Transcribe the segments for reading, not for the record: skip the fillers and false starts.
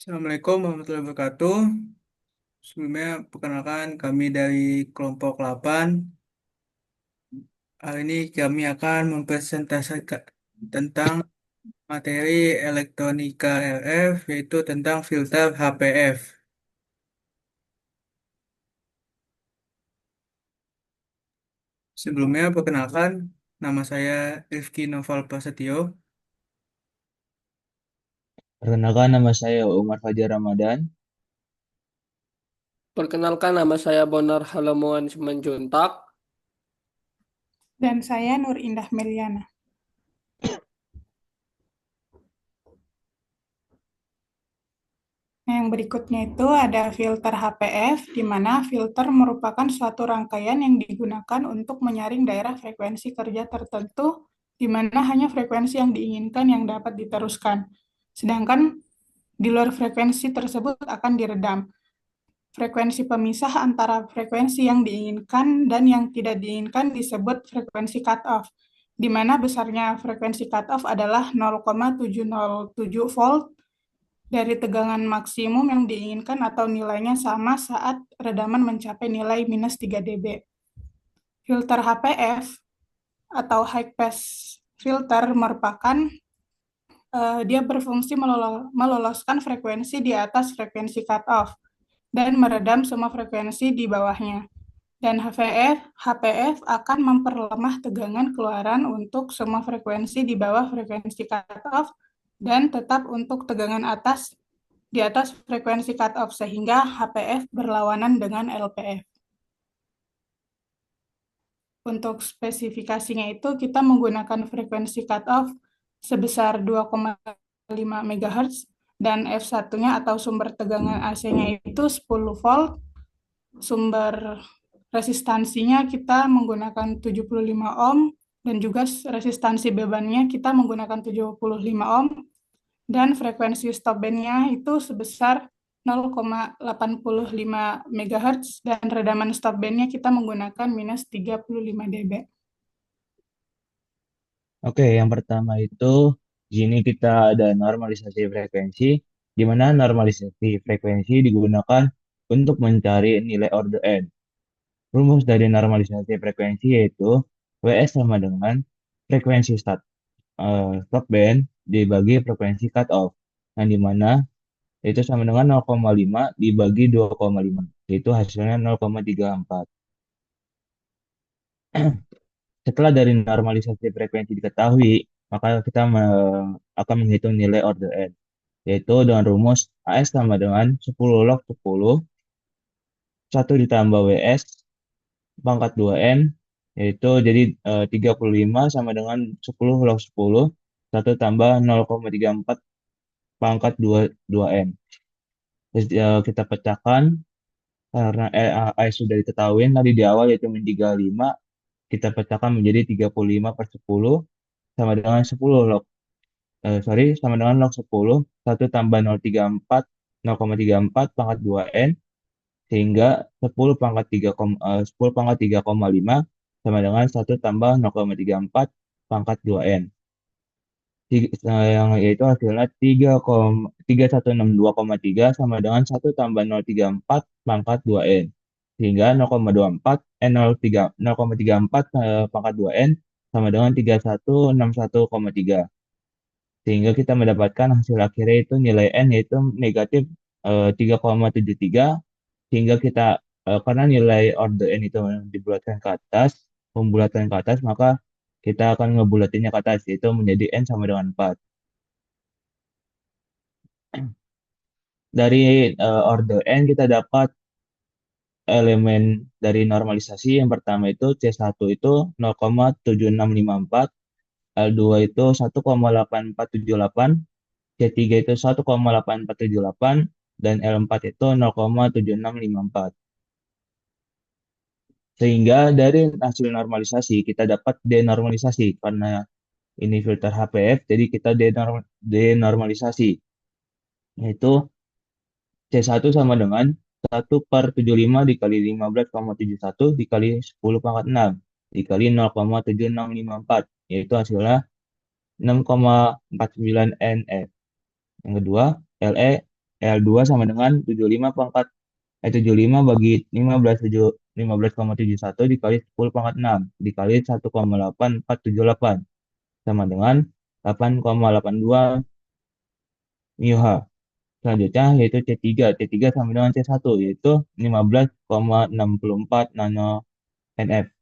Assalamualaikum warahmatullahi wabarakatuh. Sebelumnya, perkenalkan kami dari kelompok 8. Hari ini kami akan mempresentasikan tentang materi elektronika RF, yaitu tentang filter HPF. Sebelumnya, perkenalkan, nama saya Rifki Noval Prasetyo. Perkenalkan nama saya Umar Fajar Ramadan. Perkenalkan nama saya Bonar Halamuan Simanjuntak. Dan saya Nur Indah Meliana. Nah, yang berikutnya itu ada filter HPF, di mana filter merupakan suatu rangkaian yang digunakan untuk menyaring daerah frekuensi kerja tertentu, di mana hanya frekuensi yang diinginkan yang dapat diteruskan. Sedangkan di luar frekuensi tersebut akan diredam. Frekuensi pemisah antara frekuensi yang diinginkan dan yang tidak diinginkan disebut frekuensi cutoff, di mana besarnya frekuensi cutoff adalah 0,707 volt dari tegangan maksimum yang diinginkan atau nilainya sama saat redaman mencapai nilai minus 3 dB. Filter HPF atau high pass filter merupakan dia berfungsi meloloskan frekuensi di atas frekuensi cutoff dan meredam semua frekuensi di bawahnya. Dan HPF akan memperlemah tegangan keluaran untuk semua frekuensi di bawah frekuensi cutoff dan tetap untuk tegangan atas di atas frekuensi cutoff sehingga HPF berlawanan dengan LPF. Untuk spesifikasinya itu kita menggunakan frekuensi cutoff sebesar 2,5 MHz dan F1-nya atau sumber tegangan AC-nya itu 10 volt. Sumber resistansinya kita menggunakan 75 ohm dan juga resistansi bebannya kita menggunakan 75 ohm dan frekuensi stop band-nya itu sebesar 0,85 MHz dan redaman stop band-nya kita menggunakan minus 35 dB. Oke, yang pertama itu di sini kita ada normalisasi frekuensi, di mana normalisasi frekuensi digunakan untuk mencari nilai order n. Rumus dari normalisasi frekuensi yaitu WS sama dengan frekuensi stop band dibagi frekuensi cutoff, yang dimana itu sama dengan 0,5 dibagi 2,5, yaitu hasilnya 0,34. Setelah dari normalisasi frekuensi diketahui, maka kita akan menghitung nilai order n, yaitu dengan rumus AS sama dengan 10 log 10, 1 ditambah WS pangkat 2N, yaitu jadi 35 sama dengan 10 log 10, 1 tambah 0,34 pangkat 2N. Terus kita pecahkan, karena AS sudah diketahui tadi di awal yaitu min 35, kita pecahkan menjadi 35 per 10 sama dengan 10 log sama dengan log 10, 1 tambah 0,34 pangkat 2N, sehingga 10 pangkat 3,5 sama dengan 1 tambah 0,34 pangkat 2N. Yang yaitu hasilnya 3162,3 sama dengan 1 tambah 0,34 pangkat 2N. Sehingga 0,34 pangkat 2N sama dengan 3161,3. Sehingga kita mendapatkan hasil akhirnya itu nilai N yaitu negatif 3,73. Sehingga kita karena nilai order N itu dibulatkan ke atas, pembulatan ke atas, maka kita akan ngebulatinnya ke atas, yaitu menjadi N sama dengan 4. Dari order N kita dapat elemen dari normalisasi. Yang pertama itu C1 itu 0,7654, L2 itu 1,8478, C3 itu 1,8478, dan L4 itu 0,7654. Sehingga dari hasil normalisasi kita dapat denormalisasi, karena ini filter HPF, jadi kita denormalisasi, yaitu C1 sama dengan 1/75 dikali 15,71 dikali 10 pangkat 6 dikali 0,7654, yaitu hasilnya 6,49 NF. Yang kedua, LE L2 sama dengan 75 bagi 15,71 dikali 10 pangkat 6 dikali 1,8478 sama dengan 8,82 μH. Selanjutnya yaitu C3. C3 sama dengan C1 yaitu 15,64 nano NF.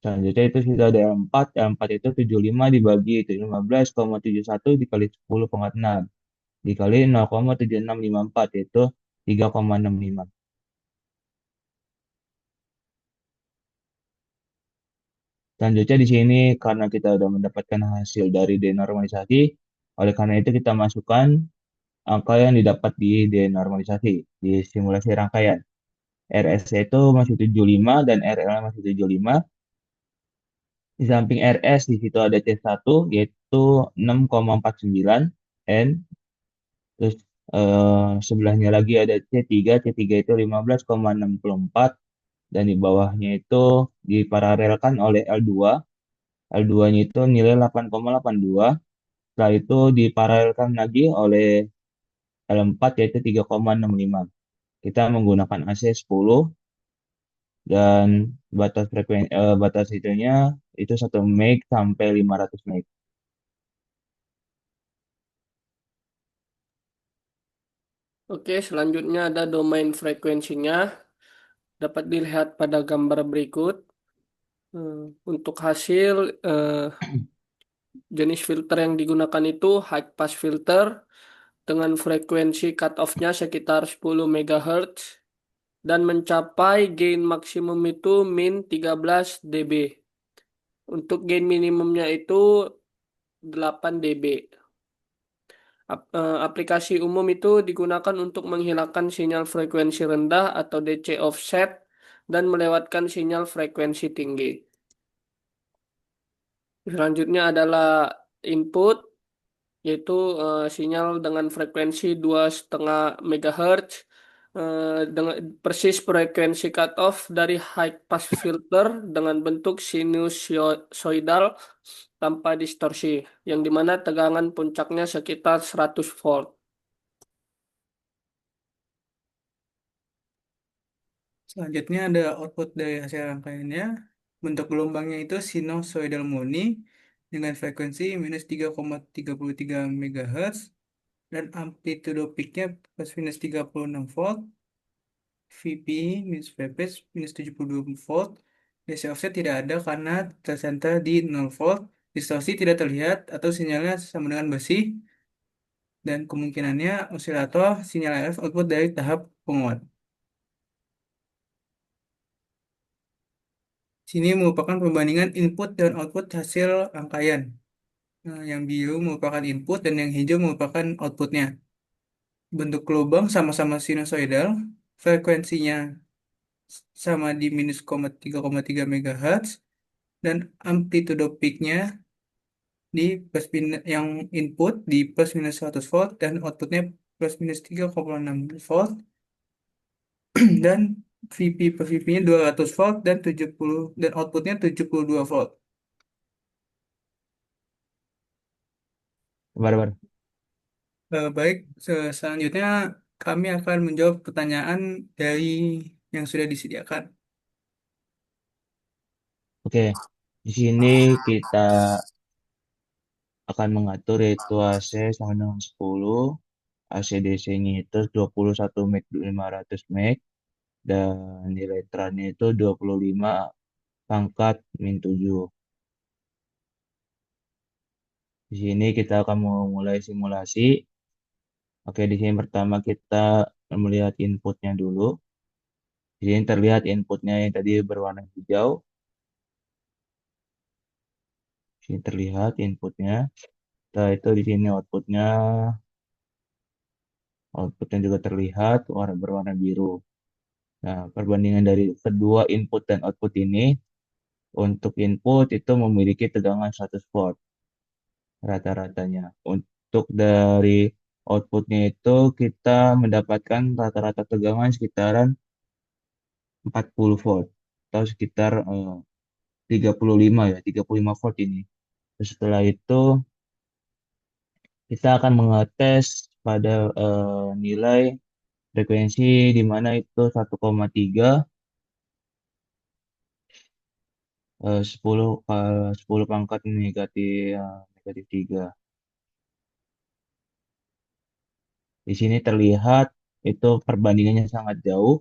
Selanjutnya itu sudah ada L4. L4 itu 75 dibagi itu 15,71 dikali 10 pangkat 6 dikali 0,7654 yaitu 3,65. Selanjutnya di sini karena kita sudah mendapatkan hasil dari denormalisasi, oleh karena itu kita masukkan angka yang didapat di denormalisasi di simulasi rangkaian. RS itu masih 75 dan RL masih 75. Di samping RS di situ ada C1 yaitu 6,49 N. Terus sebelahnya lagi ada C3. C3 itu 15,64 dan di bawahnya itu diparalelkan oleh L2. L2-nya itu nilai 8,82. Setelah itu diparalelkan lagi oleh L4 yaitu 3,65. Kita menggunakan AC 10 dan batas itunya itu 1 meg sampai 500 meg. Oke, selanjutnya ada domain frekuensinya. Dapat dilihat pada gambar berikut. Untuk hasil, jenis filter yang digunakan itu high pass filter dengan frekuensi cutoff-nya sekitar 10 MHz dan mencapai gain maksimum itu min 13 dB. Untuk gain minimumnya itu 8 dB. Aplikasi umum itu digunakan untuk menghilangkan sinyal frekuensi rendah atau DC offset dan melewatkan sinyal frekuensi tinggi. Selanjutnya adalah input, yaitu sinyal dengan frekuensi 2,5 MHz dengan persis frekuensi cutoff dari high pass filter dengan bentuk sinusoidal tanpa distorsi, yang dimana tegangan puncaknya sekitar 100 volt. Selanjutnya ada output dari hasil rangkaiannya. Bentuk gelombangnya itu sinusoidal murni dengan frekuensi minus 3,33 MHz dan amplitudo peaknya plus minus 36 volt, VP minus VP minus 72 volt. DC offset tidak ada karena tersenter di 0 volt. Distorsi tidak terlihat atau sinyalnya sama dengan bersih. Dan kemungkinannya osilator sinyal RF output dari tahap penguat. Sini merupakan perbandingan input dan output hasil rangkaian. Nah, yang biru merupakan input dan yang hijau merupakan outputnya. Bentuk lubang sama-sama sinusoidal, frekuensinya sama di minus 3,3 MHz, dan amplitudo peaknya di yang input di plus minus 100 volt dan outputnya plus minus 3,6 volt dan VP per VP-nya 200 volt dan 70 dan outputnya 72 volt. Baru-baru. Baik, selanjutnya kami akan menjawab pertanyaan dari yang sudah disediakan. Oke, di sini kita akan mengatur yaitu AC sama dengan 10, AC/DC-nya itu 21 meg 500 meg dan nilai terannya itu 25 pangkat min 7. Di sini kita akan memulai simulasi. Oke, di sini pertama kita melihat inputnya dulu. Di sini terlihat inputnya yang tadi berwarna hijau. Di sini terlihat inputnya. Setelah itu di sini outputnya juga terlihat berwarna biru. Nah, perbandingan dari kedua input dan output ini, untuk input itu memiliki tegangan 100 volt rata-ratanya. Untuk dari outputnya itu kita mendapatkan rata-rata tegangan sekitaran 40 volt atau sekitar 35 ya, 35 volt ini. Terus setelah itu kita akan mengetes pada nilai frekuensi di mana itu 1,3 10 10 pangkat negatif 3. Di sini terlihat itu perbandingannya sangat jauh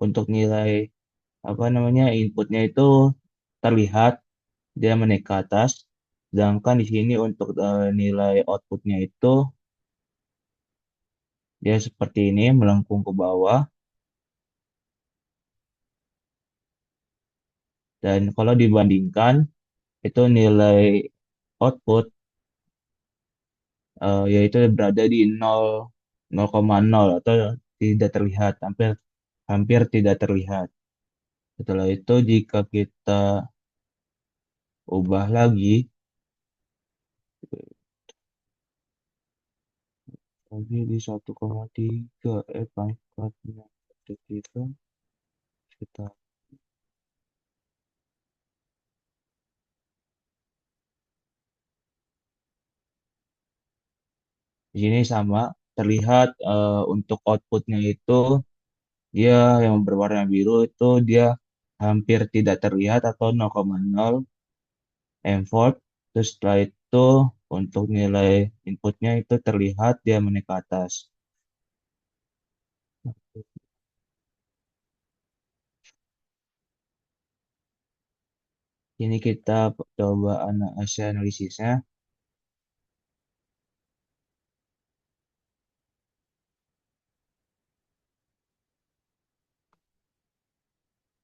untuk nilai apa namanya inputnya itu terlihat dia menaik ke atas, sedangkan di sini untuk nilai outputnya itu dia seperti ini melengkung ke bawah. Dan kalau dibandingkan itu nilai output yaitu berada di 0,0 atau tidak terlihat, hampir hampir tidak terlihat. Setelah itu jika kita ubah lagi di 1,3 pangkatnya kita kita di sini sama terlihat untuk outputnya itu dia yang berwarna biru itu dia hampir tidak terlihat atau 0,0 mV. Terus setelah itu untuk nilai inputnya itu terlihat dia menaik ke atas. Ini kita coba hasil analisisnya.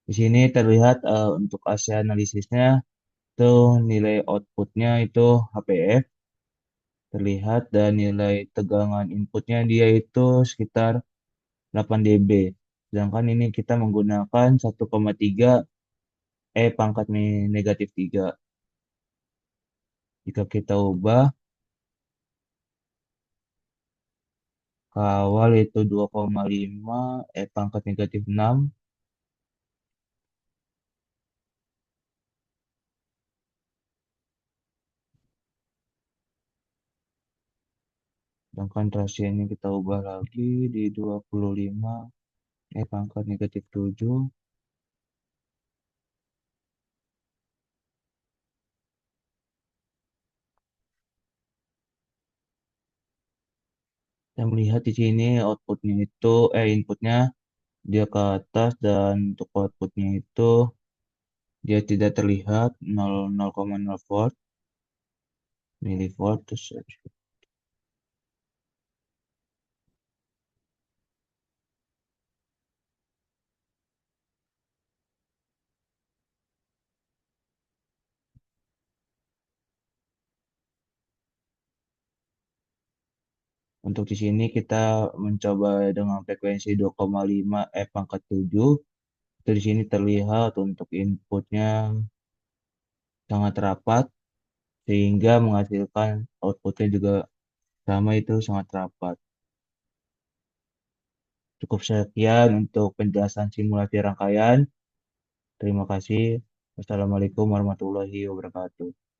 Di sini terlihat untuk hasil analisisnya itu nilai outputnya itu HPF terlihat dan nilai tegangan inputnya dia itu sekitar 8 dB. Sedangkan ini kita menggunakan 1,3 pangkat negatif 3. Jika kita ubah ke awal itu 2,5 pangkat negatif 6. Sedangkan rasionya kita ubah lagi di 25 pangkat negatif 7. Kita melihat di sini outputnya itu inputnya dia ke atas dan untuk outputnya itu dia tidak terlihat 0,0 volt milivolt. Terus untuk di sini kita mencoba dengan frekuensi 2,5 pangkat 7. Itu di sini terlihat untuk inputnya sangat rapat sehingga menghasilkan outputnya juga sama itu sangat rapat. Cukup sekian untuk penjelasan simulasi rangkaian. Terima kasih. Wassalamualaikum warahmatullahi wabarakatuh.